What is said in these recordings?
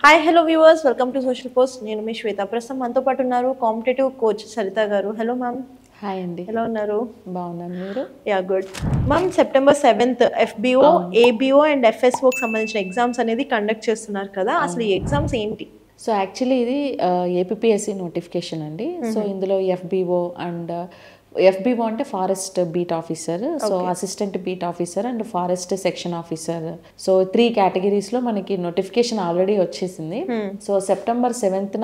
Hi hello viewers, welcome to social post. నేను మీ శ్వేత. ప్రస్తుతం మనతో పాటు ఉన్నారు కాంపిటేటివ్ కోచ్ సరిత గారు. Hello ma'am. హాయ్ అండి. ఎలా ఉన్నారు? బాగున్నాను, మీరు? Yeah good ma'am. September 7th FBO, ABO and FSOకి సంబంధించిన ఎగ్జామ్స్ అనేది కండక్ట్ చేస్తున్నారు కదా, అసలు ఈ ఎగ్జామ్స్ ఏంటి? సో యాక్చువల్లీ ఇది ఏపీఎస్సి నోటిఫికేషన్ అండి. సో ఇందులో FBO అండ్ FBO అంటే forest beat officer, so assistant beat officer and forest section officer. So 3 కేటగిరీస్లో మనకి నోటిఫికేషన్ ఆల్రెడీ వచ్చేసింది. సో సెప్టెంబర్ 7th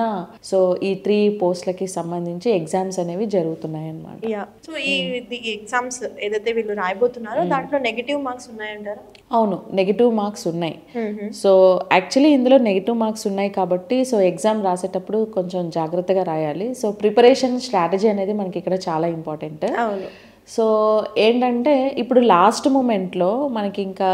సో ఈ 3 పోస్టులకి సంబంధించి ఎగ్జామ్స్ అనేవి జరుగుతున్నాయి అన్నమాట. యా, సో ఈ ఎగ్జామ్స్ ఏదైతే వీళ్ళు రాయబోతున్నారో దాంట్లో నెగిటివ్ మార్క్స్ ఉన్నాయంటారా? అవును, నెగిటివ్ మార్క్స్ ఉన్నాయి. సో యాక్చువల్లీ ఇందులో నెగిటివ్ మార్క్స్ ఉన్నాయి కాబట్టి సో ఎగ్జామ్ రాసేటప్పుడు కొంచెం జాగ్రత్తగా రాయాలి. సో ప్రిపరేషన్ స్ట్రాటజీ అనేది మనకి ఇక్కడ చాలా ఇంపార్టెంట్. సో ఏంటంటే ఇప్పుడు లాస్ట్ మూమెంట్లో మనకి ఇంకా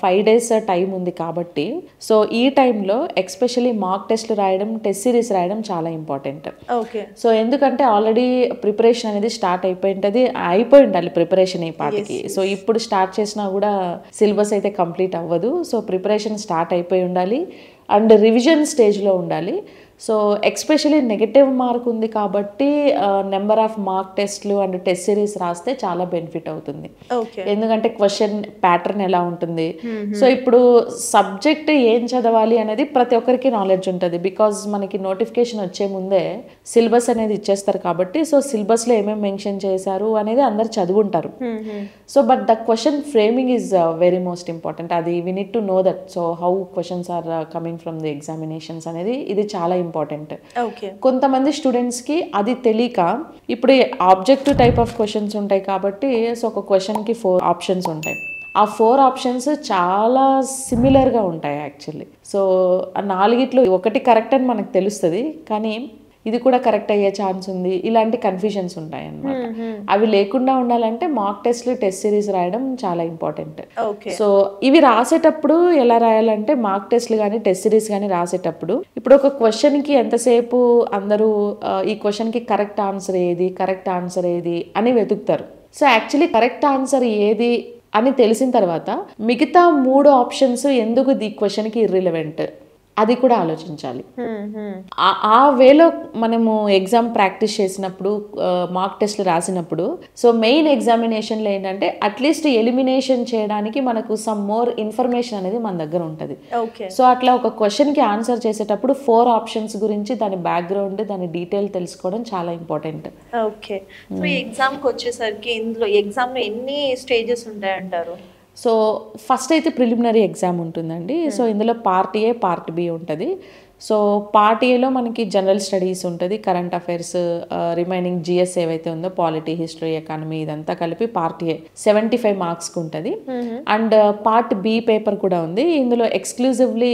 5 days టైం ఉంది కాబట్టి సో ఈ టైంలో ఎక్స్పెషలీ మార్క్ టెస్ట్లు రాయడం, టెస్ట్ సిరీస్ రాయడం చాలా ఇంపార్టెంట్. ఓకే. సో ఎందుకంటే ఆల్రెడీ ప్రిపరేషన్ అనేది స్టార్ట్ అయిపోయి ఉండాలి ప్రిపరేషన్ ఈ పాటికి. సో ఇప్పుడు స్టార్ట్ చేసినా కూడా సిలబస్ అయితే కంప్లీట్ అవ్వదు. సో ప్రిపరేషన్ స్టార్ట్ అయిపోయి ఉండాలి అండ్ రివిజన్ స్టేజ్లో ఉండాలి. సో ఎక్స్పెషలీ నెగటివ్ మార్క్ ఉంది కాబట్టి నెంబర్ ఆఫ్ మార్క్ టెస్ట్లు అండ్ టెస్ట్ సిరీస్ రాస్తే చాలా బెనిఫిట్ అవుతుంది. ఎందుకంటే క్వశ్చన్ ప్యాటర్న్ ఎలా ఉంటుంది, సో ఇప్పుడు సబ్జెక్ట్ ఏం చదవాలి అనేది ప్రతి ఒక్కరికి నాలెడ్జ్ ఉంటుంది. బికాజ్ మనకి నోటిఫికేషన్ వచ్చే ముందే సిలబస్ అనేది ఇచ్చేస్తారు కాబట్టి సో సిలబస్లో ఏమేమి మెన్షన్ చేశారు అనేది అందరు చదువుంటారు. So but the question framing is very most important. అది we need to know that. So how questions are coming from the examinations అనేది ఇది చాలా ఇంపార్టెంట్. కొంతమంది స్టూడెంట్స్ కి అది తెలియక ఇప్పుడు ఆబ్జెక్టివ్ టైప్ ఆఫ్ క్వశ్చన్స్ ఉంటాయి కాబట్టి సో ఒక క్వశ్చన్ కి 4 ఆప్షన్స్ ఉంటాయి. ఆ 4 ఆప్షన్స్ చాలా సిమిలర్గా ఉంటాయి యాక్చువల్లీ. సో ఆ 4 ఒకటి కరెక్ట్ అని మనకు తెలుస్తుంది, కానీ ఇది కూడా కరెక్ట్ అయ్యే ఛాన్స్ ఉంది, ఇలాంటి కన్ఫ్యూజన్స్ ఉంటాయి అన్నమాట. అవి లేకుండా ఉండాలంటే మార్క్ టెస్ట్లు, టెస్ట్ సిరీస్ రాయడం చాలా ఇంపార్టెంట్. సో ఇవి రాసేటప్పుడు ఎలా రాయాలంటే మార్క్ టెస్ట్లు కానీ టెస్ట్ సిరీస్ కానీ రాసేటప్పుడు ఇప్పుడు ఒక క్వశ్చన్కి ఎంతసేపు అందరూ ఈ క్వశ్చన్కి కరెక్ట్ ఆన్సర్ ఏది అని వెతుకుతారు. సో యాక్చువల్లీ కరెక్ట్ ఆన్సర్ ఏది అని తెలిసిన తర్వాత మిగతా 3 ఆప్షన్స్ ఎందుకు ఈ క్వశ్చన్కి ఇర్రిలవెంట్ అది కూడా ఆలోచించాలి. ఆ వేలో మనము ఎగ్జామ్ ప్రాక్టీస్ చేసినప్పుడు, మార్క్ టెస్ట్లు రాసినప్పుడు సో మెయిన్ ఎగ్జామినేషన్లో ఏంటంటే అట్లీస్ట్ ఎలిమినేషన్ చేయడానికి మనకు సమ్ మోర్ ఇన్ఫర్మేషన్ అనేది మన దగ్గర ఉంటుంది. సో అట్లా ఒక క్వశ్చన్కి ఆన్సర్ చేసేటప్పుడు 4 ఆప్షన్స్ గురించి, దాని బ్యాక్గ్రౌండ్, దాని డీటెయిల్ తెలుసుకోవడం చాలా ఇంపార్టెంట్. ఓకే. సో ఈ ఎగ్జామ్కి వచ్చేసరికి ఇందులో ఎగ్జామ్లో ఎన్ని స్టేజెస్ ఉంటాయంటారు? సో ఫస్ట్ అయితే ప్రిలిమినరీ ఎగ్జామ్ ఉంటుందండి. సో ఇందులో పార్ట్ A, పార్ట్ B ఉంటుంది. సో పార్ట్ ఏలో మనకి జనరల్ స్టడీస్ ఉంటుంది, కరెంట్ అఫైర్స్, రిమైనింగ్ GS ఏవైతే ఉందో పాలిటీ, హిస్టరీ, ఎకానమీ ఇదంతా కలిపి పార్ట్ A 75 మార్క్స్కి ఉంటుంది. అండ్ పార్ట్ B పేపర్ కూడా ఉంది. ఇందులో exclusively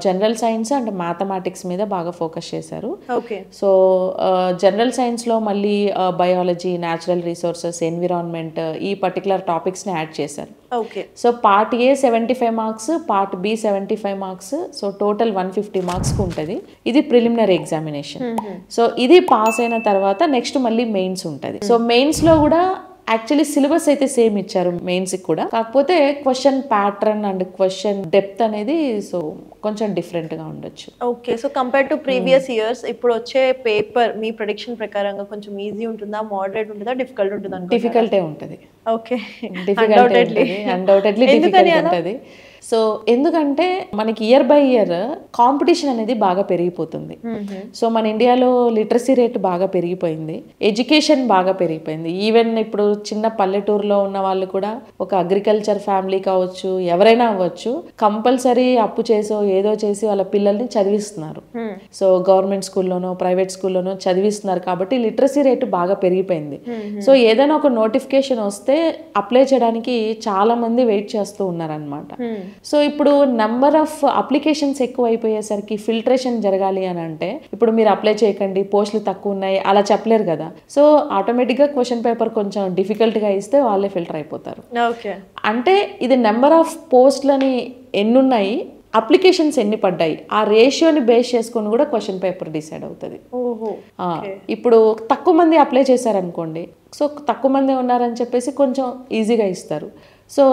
general science and mathematics మీద బాగా ఫోకస్ చేశారు. సో జనరల్ సైన్స్లో మళ్ళీ బయాలజీ, న్యాచురల్ రిసోర్సెస్, ఎన్విరాన్మెంట్ ఈ పర్టికులర్ టాపిక్స్ని యాడ్ చేశారు. So part A 75 marks, part B 75 marks, so total 150 మార్క్స్కి ఉంటుంది. ఇది ప్రిలిమినరీ ఎగ్జామినేషన్. సో ఇది పాస్ అయిన తర్వాత నెక్స్ట్ మళ్ళీ మెయిన్స్ ఉంటుంది. సో మెయిన్స్లో కూడా యాక్చువల్లీ సిలబస్ అయితే సేమ్ ఇచ్చారు మెయిన్స్కి కూడా, కాకపోతే question pattern and question depth అనేది సో కొంచెం డిఫరెంట్గా ఉండొచ్చు. Okay. So compare to previous years ఇప్పుడు వచ్చే పేపర్ మీ ప్రెడిక్షన్ ప్రకారంగా కొంచెం ఈజీ ఉంటుందా, మోడరేట్ ఉంటుందా, డిఫికల్ట్ ఉంటుందా? డిఫికల్టే ఉంటుంది. ఓకే, అన్డౌటెడ్లీ డిఫికల్ట్ ఉంటుంది. సో ఎందుకంటే మనకి ఇయర్ బై ఇయర్ కాంపిటీషన్ అనేది బాగా పెరిగిపోతుంది. సో మన ఇండియాలో లిటరసీ రేట్ బాగా పెరిగిపోయింది, ఎడ్యుకేషన్ బాగా పెరిగిపోయింది. ఈవెన్ ఇప్పుడు చిన్న పల్లెటూరులో ఉన్న వాళ్ళు కూడా ఒక అగ్రికల్చర్ ఫ్యామిలీ కావచ్చు, ఎవరైనా అవ్వచ్చు, కంపల్సరీ అప్పు చేసో ఏదో చేసి వాళ్ళ పిల్లల్ని చదివిస్తున్నారు. సో గవర్నమెంట్ స్కూల్లోనో ప్రైవేట్ స్కూల్లోనో చదివిస్తున్నారు కాబట్టి లిటరసీ రేట్ బాగా పెరిగిపోయింది. సో ఏదైనా ఒక నోటిఫికేషన్ వస్తే అప్లై చేయడానికి చాలా మంది వెయిట్ చేస్తూ ఉన్నారనమాట. సో ఇప్పుడు నెంబర్ ఆఫ్ అప్లికేషన్స్ ఎక్కువ అయిపోయేసరికి ఫిల్టరేషన్ జరగాలి అని అంటే ఇప్పుడు మీరు అప్లై చేయకండి, పోస్టులు తక్కువ ఉన్నాయి అలా చెప్పలేరు కదా. సో ఆటోమేటిక్గా క్వశ్చన్ పేపర్ కొంచెం డిఫికల్ట్గా ఇస్తే వాళ్ళే ఫిల్టర్ అయిపోతారు. అంటే ఇది నెంబర్ ఆఫ్ పోస్టులని ఎన్నున్నాయి, అప్లికేషన్స్ ఎన్ని పడ్డాయి, ఆ రేషియోని బేస్ చేసుకొని కూడా క్వశ్చన్ పేపర్ డిసైడ్ అవుతుంది. ఇప్పుడు తక్కువ మంది అప్లై చేశారనుకోండి, సో తక్కువ మంది ఉన్నారని చెప్పేసి కొంచెం ఈజీగా ఇస్తారు. సో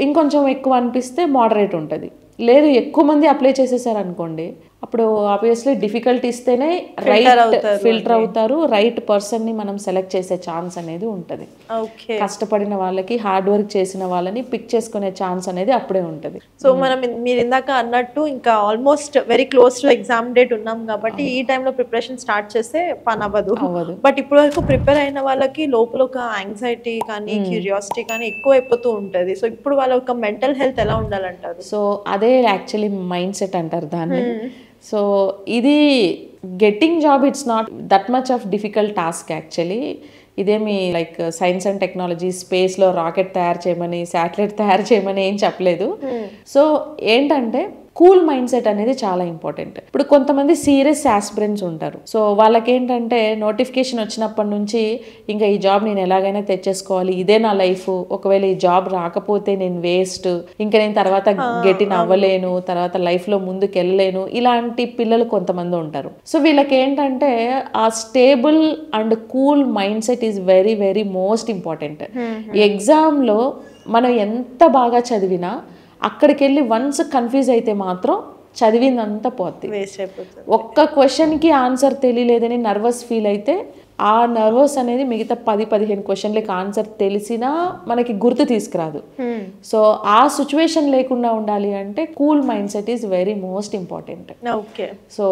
ఇంకొంచెం ఎక్కువ అనిపిస్తే మోడరేట్ ఉంటుంది. లేదు ఎక్కువ మంది అప్లై చేసేసారు అనుకోండి, అప్పుడు ఆబ్వియస్లీ డిఫికల్ట్ ఇస్తేనే రైట్ ఫిల్టర్ అవుతారు, రైట్ పర్సన్ ని మనం సెలెక్ట్ చేసే ఛాన్స్ అనేది ఉంటుంది. కష్టపడిన వాళ్ళకి, హార్డ్ వర్క్ చేసిన వాళ్ళని పిక్ చేసుకునే ఛాన్స్ అనేది అప్పుడే ఉంటుంది. సో మనం మీరు ఇందాక అన్నట్టు ఇంకా almost very close to exam date ఉన్నాం కాబట్టి ఈ టైంలో ప్రిపరేషన్ స్టార్ట్ చేస్తే పని అవ్వదు. బట్ ఇప్పటి వరకు ప్రిపేర్ అయిన వాళ్ళకి లోపల ఒక యాంగ్జైటీ కానీ క్యూరియాసిటీ కానీ ఎక్కువ అయిపోతూ ఉంటుంది. సో ఇప్పుడు వాళ్ళ ఒక మెంటల్ హెల్త్ ఎలా ఉండాలంటారు? సో అదే యాక్చువల్లీ మైండ్ సెట్ అంటారు దాన్ని. సో ఇది getting job it's not that much of difficult task actually. ఇదేమి లైక్ సైన్స్ అండ్ టెక్నాలజీ స్పేస్లో రాకెట్ తయారు చేయమని, శాటిలైట్ తయారు చేయమని ఏం చెప్పలేదు. సో ఏంటంటే కూల్ మైండ్ సెట్ అనేది చాలా ఇంపార్టెంట్. ఇప్పుడు కొంతమంది సీరియస్ ఆస్పిరెంట్స్ ఉంటారు. సో వాళ్ళకేంటంటే నోటిఫికేషన్ వచ్చినప్పటి నుంచి ఇంకా ఈ జాబ్ నేను ఎలాగైనా తెచ్చేసుకోవాలి, ఇదే నా లైఫ్, ఒకవేళ ఈ జాబ్ రాకపోతే నేను వేస్ట్, ఇంకా నేను తర్వాత గెటిన్ అవ్వలేను, తర్వాత లైఫ్లో ముందుకు వెళ్ళలేను, ఇలాంటి పిల్లలు కొంతమంది ఉంటారు. సో వీళ్ళకి ఏంటంటే ఆ stable and cool mind set is very very most important. ఈ ఎగ్జామ్లో మనం ఎంత బాగా చదివినా అక్కడికి వెళ్ళి వన్స్ కన్ఫ్యూజ్ అయితే మాత్రం చదివిందంతా పోద్ది. ఒక్క క్వశ్చన్కి ఆన్సర్ తెలియలేదని నర్వస్ ఫీల్ అయితే ఆ నర్వస్ అనేది మిగతా 10-15 క్వశ్చన్లకి ఆన్సర్ తెలిసినా మనకి గుర్తు తీసుకురాదు. సో ఆ సిచ్యువేషన్ లేకుండా ఉండాలి అంటే cool mind set is very most important. So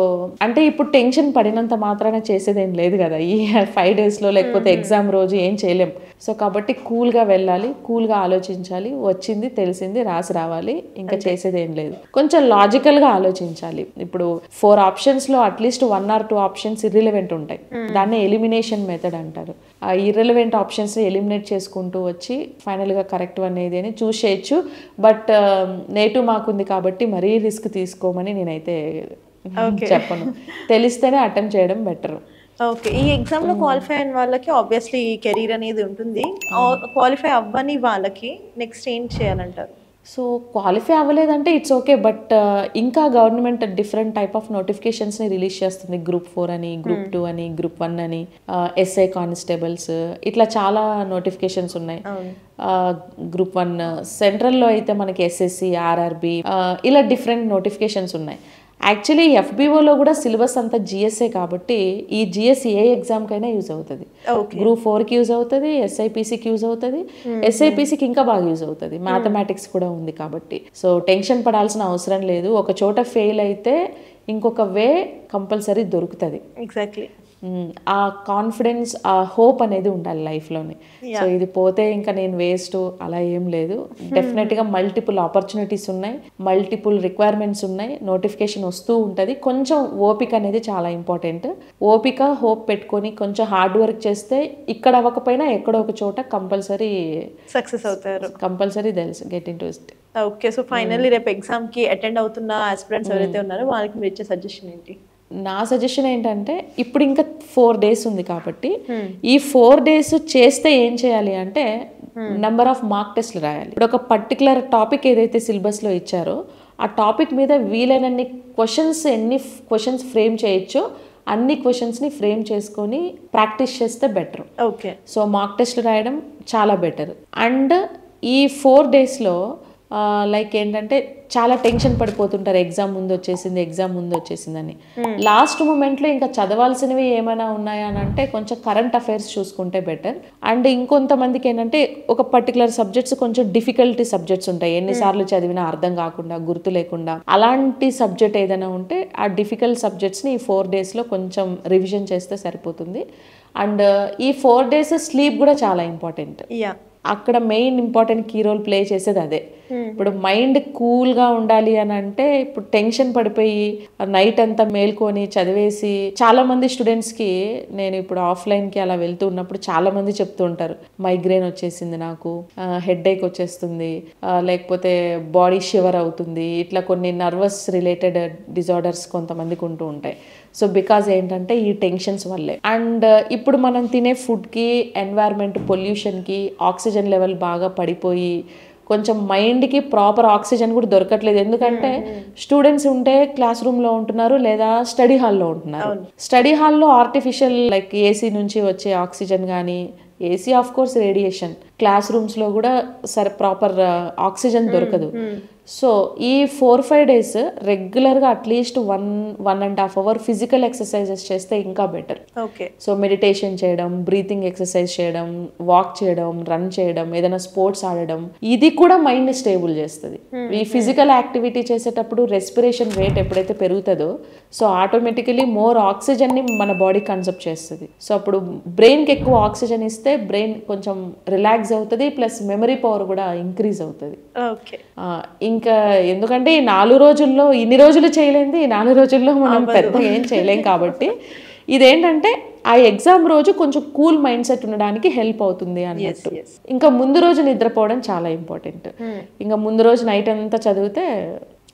అంటే ఇప్పుడు టెన్షన్ పడినంత మాత్రాన చేసేదేం లేదు కదా ఈ 5 daysలో, లేకపోతే ఎగ్జామ్ రోజు ఏం చేయలేం. సో కాబట్టి కూల్గా వెళ్ళాలి, కూల్గా ఆలోచించాలి, వచ్చింది తెలిసింది రాసి రావాలి, ఇంకా చేసేదేం లేదు. కొంచెం లాజికల్గా ఆలోచించాలి. ఇప్పుడు 4 ఆప్షన్స్లో అట్లీస్ట్ 1 or 2 ఆప్షన్స్ ఇర్రిలెవెంట్ ఉంటాయి. దాన్ని ఎలిమినేషన్ మెథడ్ అంటారు. ఆ ఇర్రెలవెంట్ ఆప్షన్స్ని ఎలిమినేట్ చేసుకుంటూ వచ్చి ఫైనల్గా కరెక్ట్ అనేది అని చూస్ చేయొచ్చు. బట్ నెగిటివ్ మార్క్ ఉంది కాబట్టి మరీ రిస్క్ తీసుకోమని నేనైతే చెప్పను. తెలిస్తేనే అటెంప్ట్ చేయడం బెటర్. ఓకే, ఈ ఎగ్జామ్లో క్వాలిఫై అయిన వాళ్ళకి ఆబ్వియస్లీ ఈ కెరీర్ అనేది ఉంటుంది. క్వాలిఫై అవ్వని వాళ్ళకి నెక్స్ట్ ఏం చేయాలంటారు? సో క్వాలిఫై అవ్వలేదంటే ఇట్స్ ఓకే, బట్ ఇంకా గవర్నమెంట్ డిఫరెంట్ టైప్ ఆఫ్ నోటిఫికేషన్స్ని రిలీజ్ చేస్తుంది. Group 4 అని, Group 2 అని, Group 1 అని, SI కానిస్టేబుల్స్, ఇట్లా చాలా నోటిఫికేషన్స్ ఉన్నాయి. Group 1 సెంట్రల్లో అయితే మనకి SSC, RRB ఇలా డిఫరెంట్ నోటిఫికేషన్స్ ఉన్నాయి. యాక్చువల్లీ FBOలో కూడా సిలబస్ అంతా GSA కాబట్టి ఈ GS ఏ ఎగ్జామ్కైనా యూజ్ అవుతుంది. Group 4కి యూజ్ అవుతుంది, SIPCకి యూజ్ అవుతుంది, SIPCకి ఇంకా బాగా యూజ్ అవుతుంది. మ్యాథమెటిక్స్ కూడా ఉంది కాబట్టి సో టెన్షన్ పడాల్సిన అవసరం లేదు. ఒక చోట ఫెయిల్ అయితే ఇంకొక వే కంపల్సరీ దొరుకుతుంది. ఎగ్జాక్ట్లీ. ఆ కాన్ఫిడెన్స్, ఆ హోప్ అనేది ఉండాలి లైఫ్లోని. సో ఇది పోతే ఇంకా నేను వేస్ట్ అలా ఏం లేదు. డెఫినెట్గా మల్టిపుల్ ఆపర్చునిటీస్ ఉన్నాయి, మల్టిపుల్ రిక్వైర్మెంట్స్ ఉన్నాయి, నోటిఫికేషన్ వస్తూ ఉంటుంది. కొంచెం ఓపిక అనేది చాలా ఇంపార్టెంట్. ఓపిక, హోప్ పెట్టుకొని కొంచెం హార్డ్ వర్క్ చేస్తే ఇక్కడ అవ్వకపోయినా ఎక్కడో ఒక చోట కంపల్సరీ సక్సెస్ అవుతారు. కంపల్సరీ తెలుసు get in to it. Okay, so finally రేపు ఎగ్జామ్కి అటెండ్ అవుతున్న ఆస్పిరెంట్స్ ఎవరైతే ఉన్నారో వాళ్ళకి మీరు ఇచ్చే సజెషన్ ఏంటి? నా సజెషన్ ఏంటంటే ఇప్పుడు ఇంకా 4 days ఉంది కాబట్టి ఈ 4 days చేస్తే ఏం చేయాలి అంటే నెంబర్ ఆఫ్ మార్క్ టెస్ట్లు రాయాలి. ఇప్పుడు ఒక పర్టికులర్ టాపిక్ ఏదైతే సిలబస్లో ఇచ్చారో ఆ టాపిక్ మీద వీలైనన్ని ఎన్ని క్వశ్చన్స్ ఫ్రేమ్ చేయొచ్చో అన్ని క్వశ్చన్స్ని ఫ్రేమ్ చేసుకొని ప్రాక్టీస్ చేస్తే బెటర్. ఓకే, సో మార్క్ టెస్ట్లు రాయడం చాలా బెటర్. అండ్ ఈ 4 daysలో లైక్ ఏంటంటే చాలా టెన్షన్ పడిపోతుంటారు, ఎగ్జామ్ ముందు వచ్చేసింది అని. లాస్ట్ మూమెంట్లో ఇంకా చదవాల్సినవి ఏమైనా ఉన్నాయా అని అంటే కొంచెం కరెంట్ అఫైర్స్ చూసుకుంటే బెటర్. అండ్ ఇంకొంతమందికి ఏంటంటే ఒక పర్టికులర్ సబ్జెక్ట్స్ కొంచెం డిఫికల్టీ సబ్జెక్ట్స్ ఉంటాయి, ఎన్నిసార్లు చదివినా అర్థం కాకుండా, గుర్తు లేకుండా. అలాంటి సబ్జెక్ట్ ఏదైనా ఉంటే ఆ డిఫికల్ట్ సబ్జెక్ట్స్ని ఈ 4 daysలో కొంచెం రివిజన్ చేస్తే సరిపోతుంది. అండ్ ఈ 4 days స్లీప్ కూడా చాలా ఇంపార్టెంట్. అక్కడ main important key role play చేసేది అదే. ఇప్పుడు మైండ్ కూల్గా ఉండాలి అని అంటే ఇప్పుడు టెన్షన్ పడిపోయి నైట్ అంతా మేల్కొని చదివేసి, చాలా మంది స్టూడెంట్స్కి నేను ఇప్పుడు ఆఫ్లైన్కి అలా వెళ్తూ ఉన్నప్పుడు చాలా మంది చెప్తూ ఉంటారు, మైగ్రేన్ వచ్చేసింది నాకు, హెడేక్ వచ్చేస్తుంది, లేకపోతే బాడీ షివర్ అవుతుంది, ఇట్లా కొన్ని నర్వస్ రిలేటెడ్ డిజార్డర్స్ కొంతమందికి ఉంటూ ఉంటాయి. సో బికాజ్ ఏంటంటే ఈ టెన్షన్స్ వల్లే. అండ్ ఇప్పుడు మనం తినే ఫుడ్కి, ఎన్వైర్న్మెంట్ పొల్యూషన్కి ఆక్సిజన్ లెవెల్ బాగా పడిపోయి కొంచెం మైండ్కి ప్రాపర్ ఆక్సిజన్ కూడా దొరకట్లేదు. ఎందుకంటే స్టూడెంట్స్ ఉంటే క్లాస్ రూమ్లో ఉంటున్నారు లేదా స్టడీ హాల్లో ఉంటున్నారు. స్టడీ హాల్లో ఆర్టిఫిషియల్ లైక్ ఏసీ నుంచి వచ్చే ఆక్సిజన్ కానీ, AC of course radiation, class రూమ్స్లో కూడా సరే ప్రాపర్ ఆక్సిజన్ దొరకదు. సో ఈ 4-5 days రెగ్యులర్గా అట్లీస్ట్ 1.5 hour ఫిజికల్ ఎక్సర్సైజెస్ చేస్తే ఇంకా బెటర్. ఓకే. సో మెడిటేషన్ చేయడం, బ్రీతింగ్ ఎక్సర్సైజ్ చేయడం, వాక్ చేయడం, రన్ చేయడం, ఏదైనా స్పోర్ట్స్ ఆడడం, ఇది కూడా మైండ్ని స్టేబుల్ చేస్తుంది. ఈ ఫిజికల్ యాక్టివిటీ చేసేటప్పుడు రెస్పిరేషన్ రేట్ ఎప్పుడైతే పెరుగుతుందో సో ఆటోమేటికలీ మోర్ ఆక్సిజన్ని మన బాడీ కన్సెప్ట్ చేస్తుంది. సో అప్పుడు బ్రెయిన్కి ఎక్కువ ఆక్సిజన్ ఇస్తే బ్రెయిన్ కొంచెం రిలాక్స్ అవుతుంది, ప్లస్ మెమరీ పవర్ కూడా ఇంక్రీజ్ అవుతుంది. ఓకే. ఇంకా ఎందుకంటే ఈ 4 రోజుల్లో ఇన్ని రోజులు చేయలేంది, ఈ 4 రోజుల్లో మనం పెద్దగా ఏం చేయలేం కాబట్టి ఇదేంటంటే ఆ ఎగ్జామ్ రోజు కొంచెం కూల్ మైండ్ సెట్ ఉండడానికి హెల్ప్ అవుతుంది అన్నట్టు. ఇంకా ముందు రోజు నిద్రపోవడం చాలా ఇంపార్టెంట్. ఇంకా ముందు రోజు నైట్ అంతా చదివితే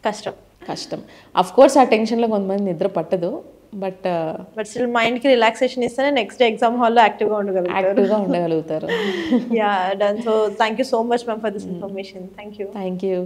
కష్టం. అఫ్ కోర్స్ ఆ టెన్షన్లో కొంతమంది నిద్ర పట్టదు, బట్ స్టిల్ మైండ్ కి రిలాక్సేషన్ ఇస్తేనే నెక్స్ట్ డే ఎగ్జామ్ హాల్లో యాక్టివ్గా ఉండగలుగుతారు. Yeah done. So thank you so much ma'am for this information. Thank you.